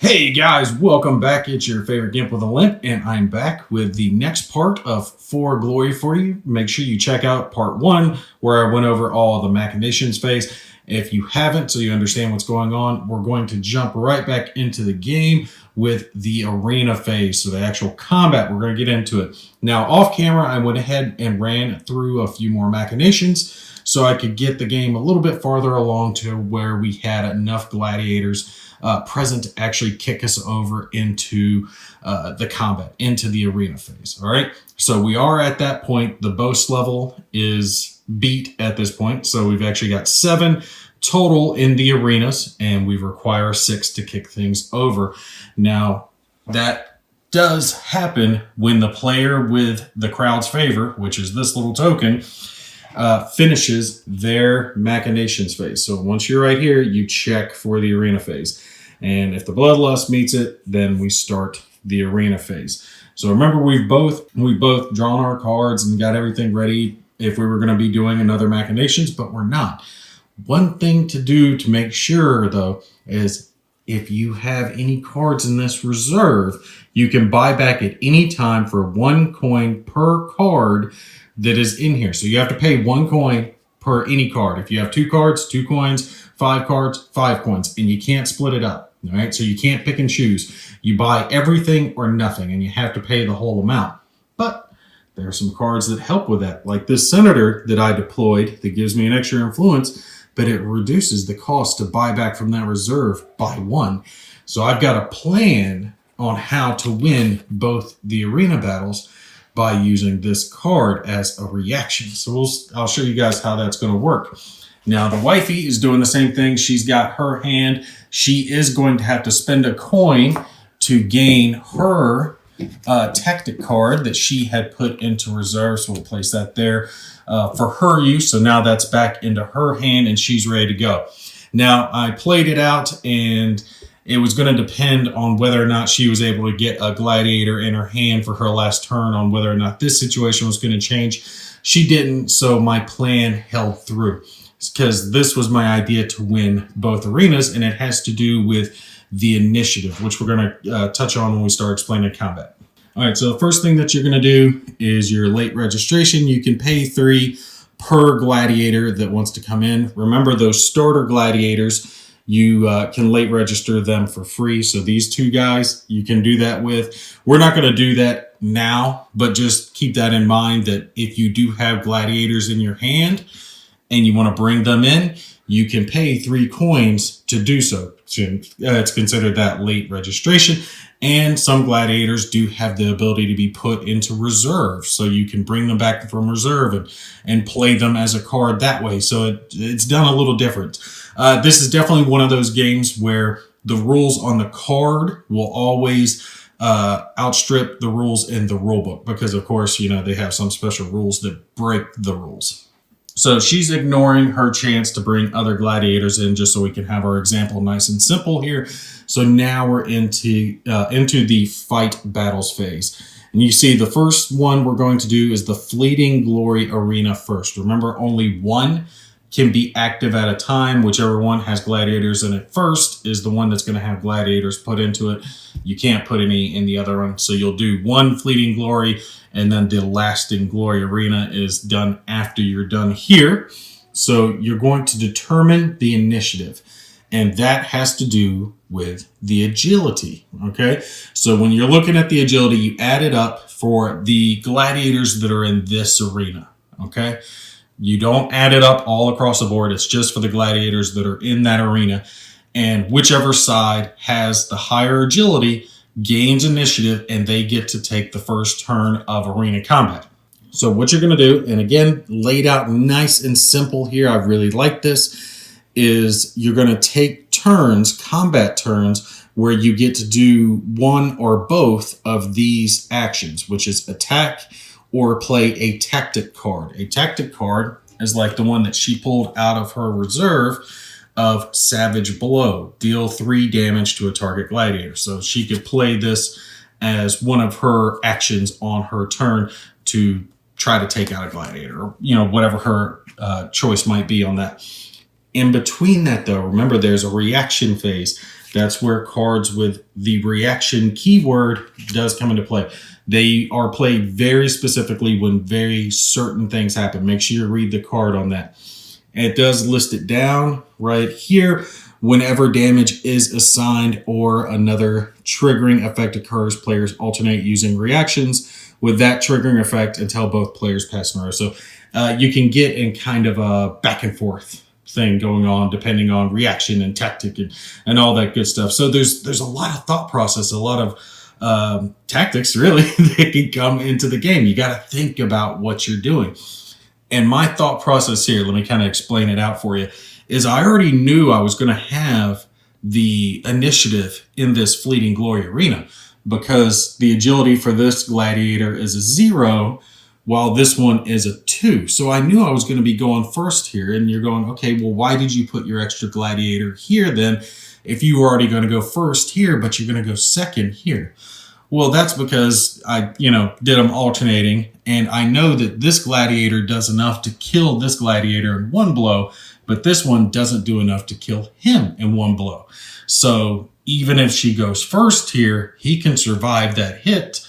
Hey guys, welcome back. It's your favorite Gimp with a Limp, and I'm back with the next part of For Glory for you. Make sure you check out part 1, where I went over all the machinations phase. If you haven't, so you understand what's going on, we're going to jump right back into the game with the arena phase. So the actual combat, we're going to get into it. Now, off camera, I went ahead and ran through a few more machinations so I could get the game a little bit farther along to where we had enough gladiators present to actually kick us over into the combat, into the arena phase. All right, so we are at that point. The boast level is beat at this point, so we've actually got 7 total in the arenas, and we require 6 to kick things over. Now, that does happen when the player with the crowd's favor, which is this little token, finishes their machinations phase. So once you're right here, you check for the arena phase. And if the bloodlust meets it, then we start the arena phase. So remember, we've both drawn our cards and got everything ready if we were going to be doing another machinations, but we're not. One thing to do to make sure, though, is if you have any cards in this reserve, you can buy back at any time for 1 coin per card that is in here. So you have to pay 1 coin per any card. If you have 2 cards, 2 coins, 5 cards, 5 coins, and you can't split it up. All right, so you can't pick and choose. You buy everything or nothing, and you have to pay the whole amount. But there are some cards that help with that, like this Senator that I deployed that gives me an extra influence, but it reduces the cost to buy back from that reserve by 1. So I've got a plan on how to win both the arena battles by using this card as a reaction. So I'll show you guys how that's going to work. Now, the wifey is doing the same thing. She's got her hand. She is going to have to spend a coin to gain her tactic card that she had put into reserve. So we'll place that there for her use. So now that's back into her hand and she's ready to go. Now, I played it out, and it was going to depend on whether or not she was able to get a gladiator in her hand for her last turn, on whether or not this situation was going to change. She didn't, so my plan held through, because this was my idea to win both arenas, and it has to do with the initiative, which we're going to touch on when we start explaining combat. All right, so the first thing that you're going to do is your late registration. You can pay 3 per gladiator that wants to come in. Remember, those starter gladiators, you can late register them for free. So these 2 guys, you can do that with. We're not going to do that now, but just keep that in mind, that if you do have gladiators in your hand and you want to bring them in, you can pay 3 coins to do so. It's considered that late registration. And some gladiators do have the ability to be put into reserve, so you can bring them back from reserve and play them as a card that way. So it's done a little different. This is definitely one of those games where the rules on the card will always outstrip the rules in the rule book, because of course, you know, they have some special rules that break the rules. So she's ignoring her chance to bring other gladiators in, just so we can have our example nice and simple here. So now we're into the fight battles phase. And you see the first one we're going to do is the Fleeting Glory Arena first. Remember, only 1 can be active at a time. Whichever one has gladiators in it first is the one that's going to have gladiators put into it. You can't put any in the other one. So you'll do 1 Fleeting Glory, and then the Lasting Glory Arena is done after you're done here. So you're going to determine the initiative, and that has to do with the agility, okay? So when you're looking at the agility, you add it up for the gladiators that are in this arena, okay? You don't add it up all across the board. It's just for the gladiators that are in that arena. And whichever side has the higher agility gains initiative, and they get to take the first turn of arena combat. So what you're going to do, and again, laid out nice and simple here, I really like this, is you're going to take turns, combat turns, where you get to do one or both of these actions, which is attack or play a tactic card. A tactic card is like the one that she pulled out of her reserve of Savage Blow. Deal 3 damage to a target gladiator. So she could play this as one of her actions on her turn to try to take out a gladiator, or, you know, whatever her choice might be on that. In between that, though, remember, there's a reaction phase. That's where cards with the reaction keyword does come into play. They are played very specifically when very certain things happen. Make sure you read the card on that. And it does list it down right here. Whenever damage is assigned or another triggering effect occurs, players alternate using reactions with that triggering effect until both players pass in a row. So you can get in kind of a back and forth thing going on depending on reaction and tactic and all that good stuff. So there's a lot of thought process, a lot of tactics really that can come into the game. You got to think about what you're doing. And my thought process here, let me kind of explain it out for you, is I already knew I was going to have the initiative in this Fleeting Glory arena because the agility for this gladiator is a 0 while this one is a 2. So I knew I was going to be going first here. And you're going, okay, well, why did you put your extra gladiator here then if you were already going to go first here, but you're going to go second here? Well, that's because I, did them alternating, and I know that this gladiator does enough to kill this gladiator in one blow, but this one doesn't do enough to kill him in one blow. So even if she goes first here, he can survive that hit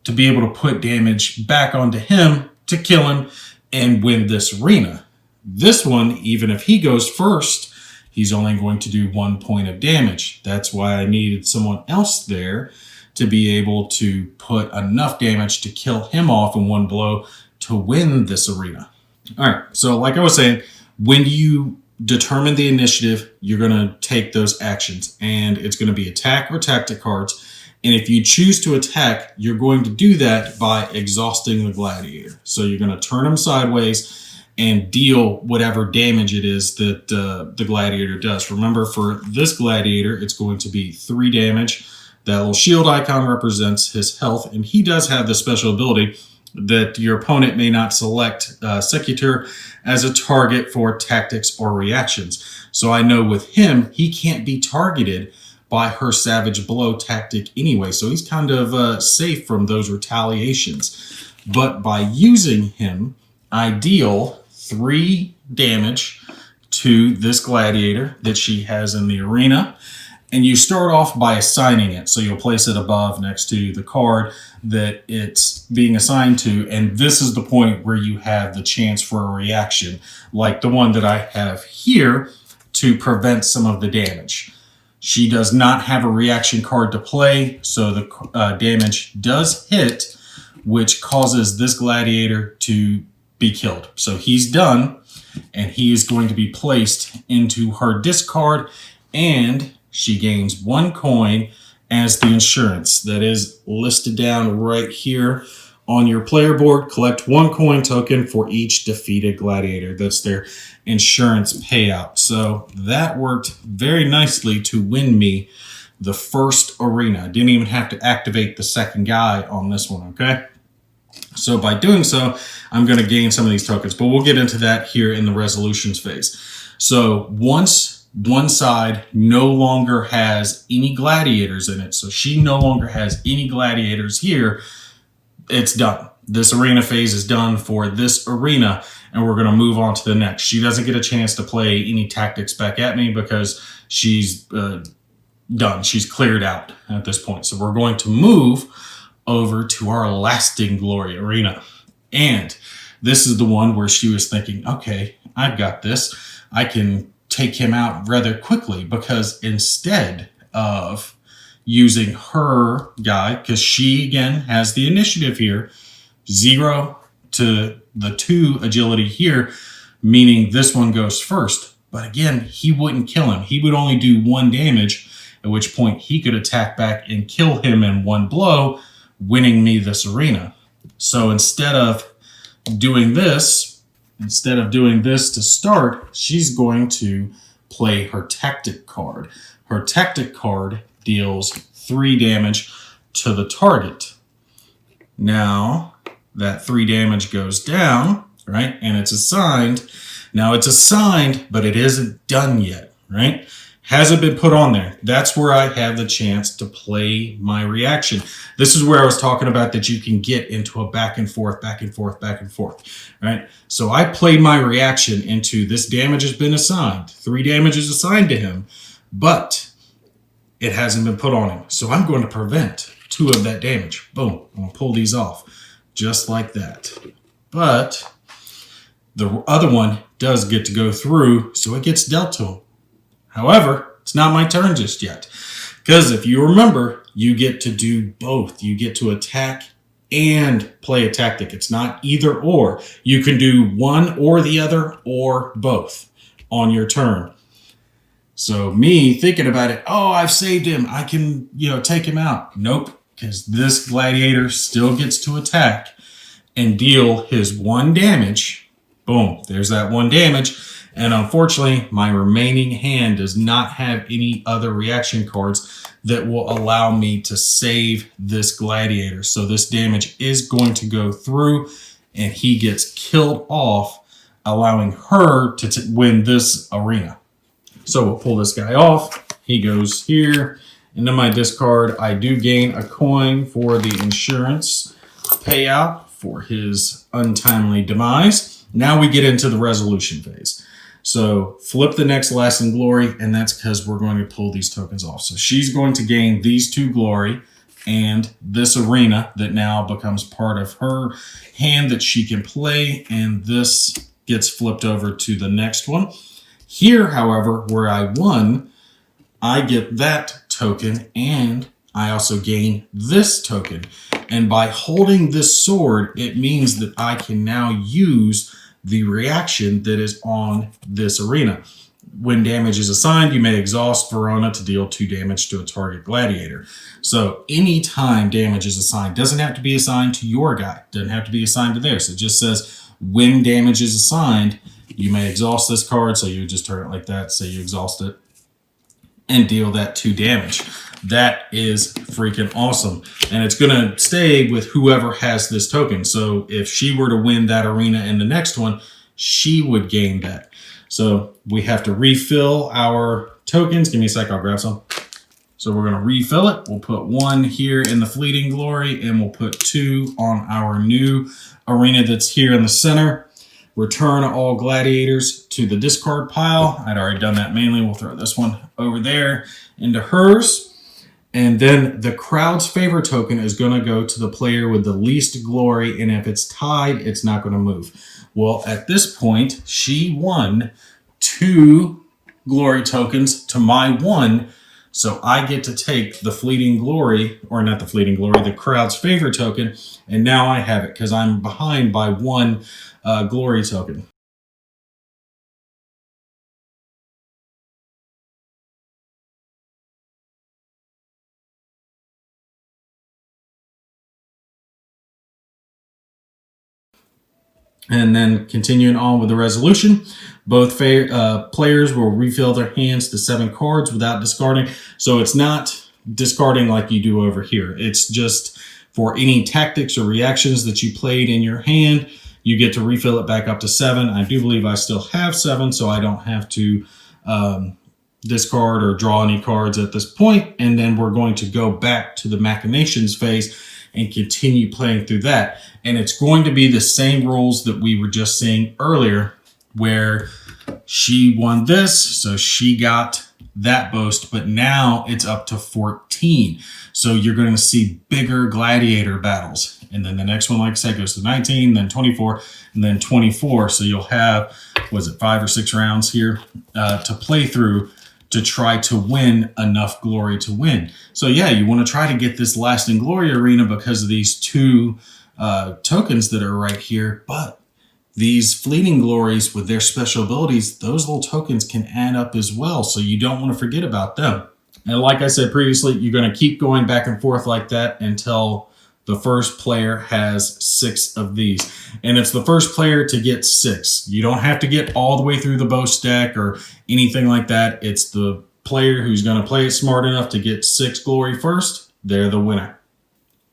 to be able to put damage back onto him to kill him and win this arena. This one, even if he goes first, he's only going to do 1 point of damage. That's why I needed someone else there to be able to put enough damage to kill him off in one blow to win this arena. All right, so like I was saying, when you determine the initiative, you're going to take those actions, and it's going to be attack or tactic cards. And if you choose to attack, you're going to do that by exhausting the gladiator. So you're going to turn him sideways and deal whatever damage it is that the gladiator does. Remember, for this gladiator, it's going to be 3 damage. That little shield icon represents his health, and he does have the special ability that your opponent may not select Secutor as a target for tactics or reactions. So I know with him, he can't be targeted by her Savage Blow tactic anyway, so he's kind of safe from those retaliations. But by using him, I deal 3 damage to this gladiator that she has in the arena. And you start off by assigning it. So you'll place it above next to the card that it's being assigned to. And this is the point where you have the chance for a reaction, like the one that I have here, to prevent some of the damage. She does not have a reaction card to play, so the damage does hit, which causes this gladiator to be killed. So he's done, and he is going to be placed into her discard, and she gains 1 coin as the insurance. That is listed down right here on your player board. Collect 1 coin token for each defeated gladiator. That's their insurance payout. So that worked very nicely to win me the first arena. I didn't even have to activate the second guy on this one, okay? So by doing so, I'm going to gain some of these tokens, but we'll get into that here in the resolutions phase. So once one side no longer has any gladiators in it, so she no longer has any gladiators here, it's done. This arena phase is done for this arena, and we're going to move on to the next. She doesn't get a chance to play any tactics back at me because she's done. She's cleared out at this point. So we're going to move over to our Lasting Glory arena. And this is the one where she was thinking, okay, I've got this. I can take him out rather quickly, because instead of using her guy, because she again has the initiative here, 0 to the 2 agility here, meaning this one goes first. But again, he wouldn't kill him. He would only do 1 damage, at which point he could attack back and kill him in 1 blow, winning me this arena. So instead of doing this to start, she's going to play her tactic card. Her tactic card deals 3 damage to the target. Now, that 3 damage goes down, right? And it's assigned. Now, it's assigned, but it isn't done yet, right? Hasn't been put on there. That's where I have the chance to play my reaction. This is where I was talking about that you can get into a back and forth, right? So I played my reaction into this damage has been assigned. 3 damage is assigned to him, but it hasn't been put on him. So I'm going to prevent 2 of that damage. Boom. I'm going to pull these off just like that. But the other one does get to go through, so it gets dealt to him. However, it's not my turn just yet. Because if you remember, you get to do both. You get to attack and play a tactic. It's not either or. You can do one or the other or both on your turn. So me thinking about it, oh, I've saved him. I can, take him out. Nope, because this gladiator still gets to attack and deal his 1 damage. Boom, there's that 1 damage. And unfortunately, my remaining hand does not have any other reaction cards that will allow me to save this gladiator. So this damage is going to go through and he gets killed off, allowing her to win this arena. So we'll pull this guy off. He goes here into my discard. I do gain a coin for the insurance payout for his untimely demise. Now we get into the resolution phase. So flip the next lasting glory, and that's because we're going to pull these tokens off. So she's going to gain these 2 glory and this arena that now becomes part of her hand that she can play, and this gets flipped over to the next one. Here, however, where I won, I get that token and I also gain this token. And by holding this sword, it means that I can now use the reaction that is on this arena. When damage is assigned, you may exhaust Verona to deal 2 damage to a target gladiator. So anytime damage is assigned, doesn't have to be assigned to your guy, doesn't have to be assigned to theirs. It just says when damage is assigned, you may exhaust this card, so you just turn it like that, say you exhaust it, and deal that 2 damage. That is freaking awesome. And it's going to stay with whoever has this token. So if she were to win that arena in the next one, she would gain that. So we have to refill our tokens. Give me a sec, I'll grab some. So we're going to refill it. We'll put 1 here in the fleeting glory, and we'll put 2 on our new arena that's here in the center. Return all gladiators to the discard pile. I'd already done that manually. We'll throw this one over there into hers. And then the crowd's favor token is going to go to the player with the least glory. And if it's tied, it's not going to move. Well, at this point, she won 2 glory tokens to my 1. So I get to take the fleeting glory, or not the fleeting glory, the crowd's favor token. And now I have it because I'm behind by 1 glory token. And then continuing on with the resolution, both players will refill their hands to 7 cards without discarding. So it's not discarding like you do over here. It's just for any tactics or reactions that you played in your hand, you get to refill it back up to 7. I do believe I still have 7, so I don't have to discard or draw any cards at this point. And then we're going to go back to the machinations phase and continue playing through that. And it's going to be the same rules that we were just seeing earlier, where she won this, so she got that boast, but now it's up to 14. So you're going to see bigger gladiator battles. And then the next one, like I said, goes to 19, then 24, and then 24. So you'll have, 5 or 6 rounds here to play through to try to win enough glory to win. So yeah, you want to try to get this lasting glory arena because of these 2 tokens that are right here. But these fleeting glories with their special abilities, those little tokens can add up as well. So you don't want to forget about them. And like I said previously, you're going to keep going back and forth like that until the first player has 6 of these. And it's the first player to get 6. You don't have to get all the way through the boast deck or anything like that. It's the player who's going to play it smart enough to get 6 glory first. They're the winner.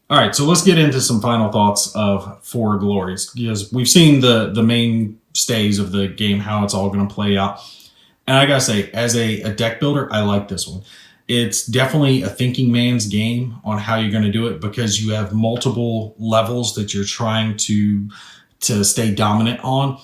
All right, so let's get into some final thoughts of 4 glories, because we've seen the mainstays of the game, how it's all going to play out. And I got to say, as a deck builder, I like this one. It's definitely a thinking man's game on how you're going to do it, because you have multiple levels that you're trying to stay dominant on.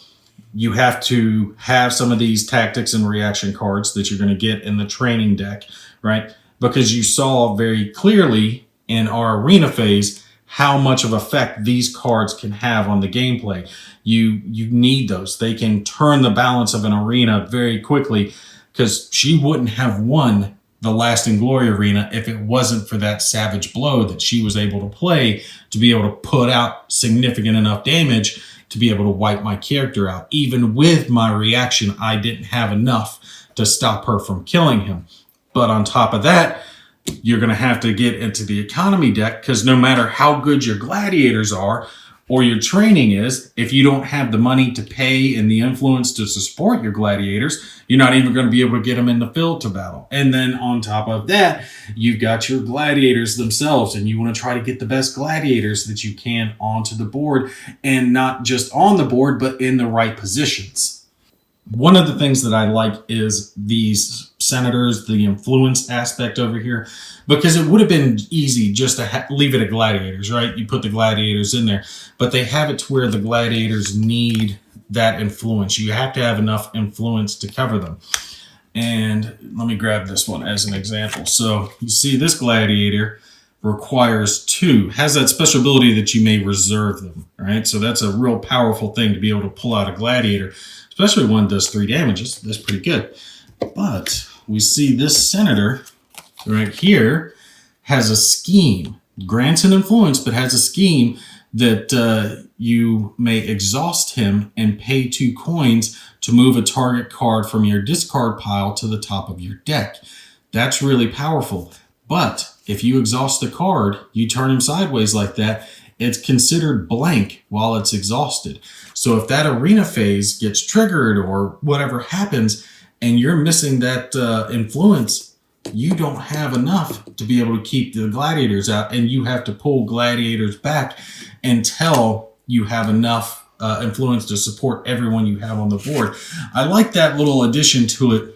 You have to have some of these tactics and reaction cards that you're going to get in the training deck, right? because you saw very clearly in our arena phase how much of effect these cards can have on the gameplay. You need those. They can turn the balance of an arena very quickly, because she wouldn't have won the Lasting Glory arena if it wasn't for that savage blow that she was able to play to be able to put out significant enough damage to be able to wipe my character out. Even with my reaction, I didn't have enough to stop her from killing him. But on top of that, you're going to have to get into the economy deck, because no matter how good your gladiators are or your training is, if you don't have the money to pay and the influence to support your gladiators, you're not even going to be able to get them in the field to battle. And then on top of that, you've got your gladiators themselves, and you want to try to get the best gladiators that you can onto the board, and not just on the board, but in the right positions. One of the things that I like is these senators, the influence aspect over here, because it would have been easy just to leave it at gladiators, right? You put the gladiators in there, but they have it to where the gladiators need that influence. You have to have enough influence to cover them. And let me grab this one as an example. So you see this gladiator requires 2, has that special ability that you may reserve them, right? So that's a real powerful thing to be able to pull out a gladiator, especially one that does 3 damages. That's pretty good. But we see this senator right here has a scheme, grants an influence, but has a scheme that you may exhaust him and pay 2 coins to move a target card from your discard pile to the top of your deck. That's really powerful. But if you exhaust the card, you turn him sideways like that, it's considered blank while it's exhausted. So if that arena phase gets triggered or whatever happens, and you're missing that influence, you don't have enough to be able to keep the gladiators out, and you have to pull gladiators back until you have enough influence to support everyone you have on the board. I like that little addition to it,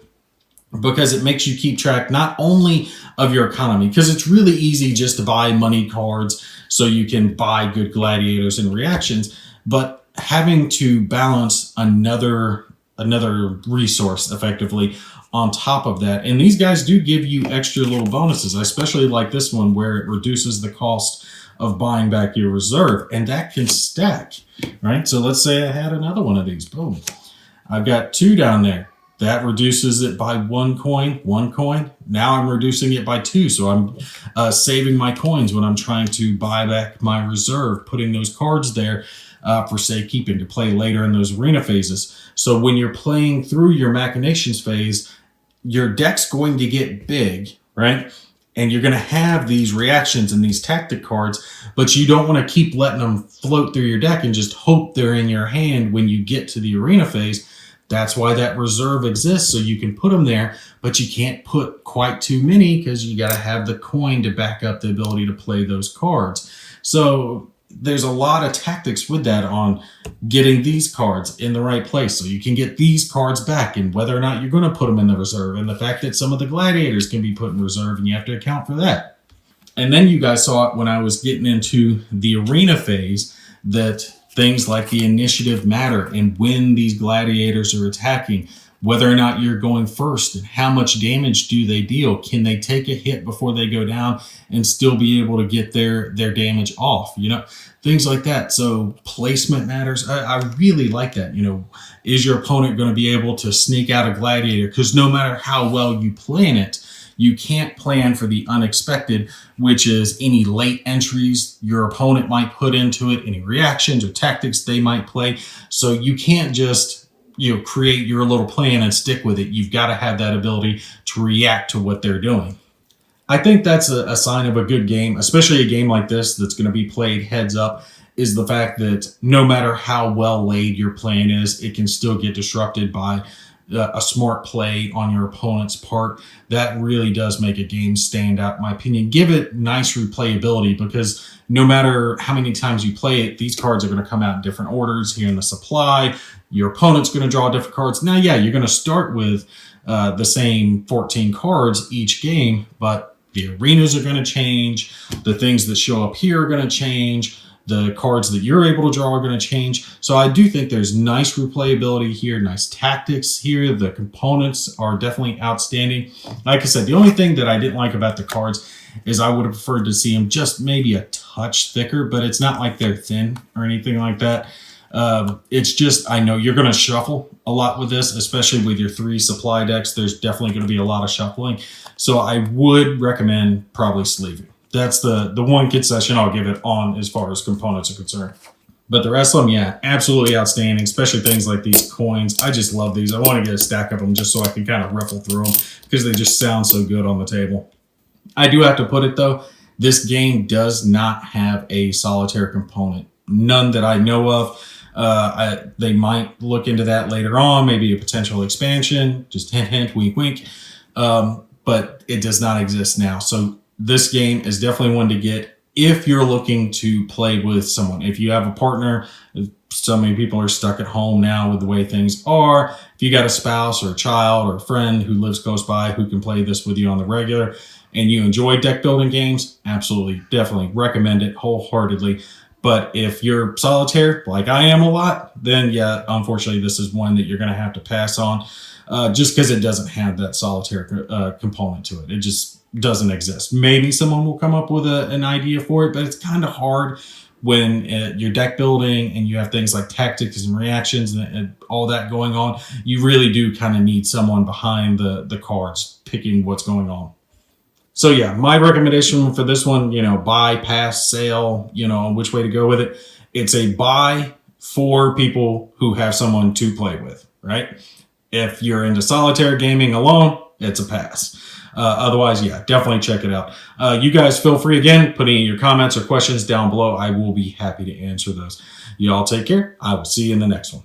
because it makes you keep track not only of your economy, because it's really easy just to buy money cards so you can buy good gladiators and reactions, but having to balance another resource effectively on top of that. And these guys do give you extra little bonuses. I especially like this one where it reduces the cost of buying back your reserve, and that can stack, right? So let's say I had another one of these. Boom. I've got 2 down there. That reduces it by 1 coin. Now I'm reducing it by 2. So I'm saving my coins when I'm trying to buy back my reserve, putting those cards there for safekeeping to play later in those arena phases. So when you're playing through your machinations phase, your deck's going to get big, right? And you're going to have these reactions and these tactic cards, but you don't want to keep letting them float through your deck and just hope they're in your hand when you get to the arena phase. That's why that reserve exists, so you can put them there, but you can't put quite too many because you got to have the coin to back up the ability to play those cards. So there's a lot of tactics with that on getting these cards in the right place so you can get these cards back, and whether or not you're going to put them in the reserve, and the fact that some of the gladiators can be put in reserve, and you have to account for that. And then you guys saw it when I was getting into the arena phase that things like the initiative matter, and when these gladiators are attacking, whether or not you're going first and how much damage do they deal. Can they take a hit before they go down and still be able to get their damage off? You know, things like that. So placement matters. I really like that. You know, is your opponent going to be able to sneak out a gladiator? Because no matter how well you plan it, you can't plan for the unexpected, which is any late entries your opponent might put into it, any reactions or tactics they might play. So you can't just, you know, create your little plan and stick with it. You've got to have that ability to react to what they're doing. I think that's a sign of a good game, especially a game like this that's going to be played heads up, is the fact that no matter how well laid your plan is, it can still get disrupted by a smart play on your opponent's part. That really does make a game stand out, in my opinion. Give it nice replayability, because no matter how many times you play it, these cards are going to come out in different orders here in the supply. Your opponent's going to draw different cards. Now, yeah, you're going to start with the same 14 cards each game, but the arenas are going to change. The things that show up here are going to change. The cards that you're able to draw are going to change. So I do think there's nice replayability here, nice tactics here. The components are definitely outstanding. Like I said, the only thing that I didn't like about the cards is I would have preferred to see them just maybe a touch thicker, but it's not like they're thin or anything like that. It's just, I know you're going to shuffle a lot with this, especially with your 3 supply decks. There's definitely going to be a lot of shuffling. So I would recommend probably sleeving. That's the one concession I'll give it on as far as components are concerned. But the rest of them, yeah, absolutely outstanding, especially things like these coins. I just love these. I want to get a stack of them just so I can kind of riffle through them because they just sound so good on the table. I do have to put it, though, this game does not have a solitaire component. None that I know of. They might look into that later on, maybe a potential expansion, just hint, hint, wink, wink. But it does not exist now. So this game is definitely one to get if you're looking to play with someone. If you have a partner, so many people are stuck at home now with the way things are. If you got a spouse or a child or a friend who lives close by who can play this with you on the regular and you enjoy deck building games, absolutely, definitely recommend it wholeheartedly. But if you're solitaire, like I am a lot, then yeah, unfortunately, this is one that you're going to have to pass on just because it doesn't have that solitaire component to it. It just doesn't exist. Maybe someone will come up with an idea for it, but it's kind of hard when you're deck building and you have things like tactics and reactions and all that going on. You really do kind of need someone behind the cards picking what's going on. So yeah, my recommendation for this one, buy, pass, sale, which way to go with it. It's a buy for people who have someone to play with, right? If you're into solitaire gaming alone, it's a pass. Otherwise, yeah, definitely check it out. You guys feel free, again, putting your comments or questions down below. I will be happy to answer those. You all take care. I will see you in the next one.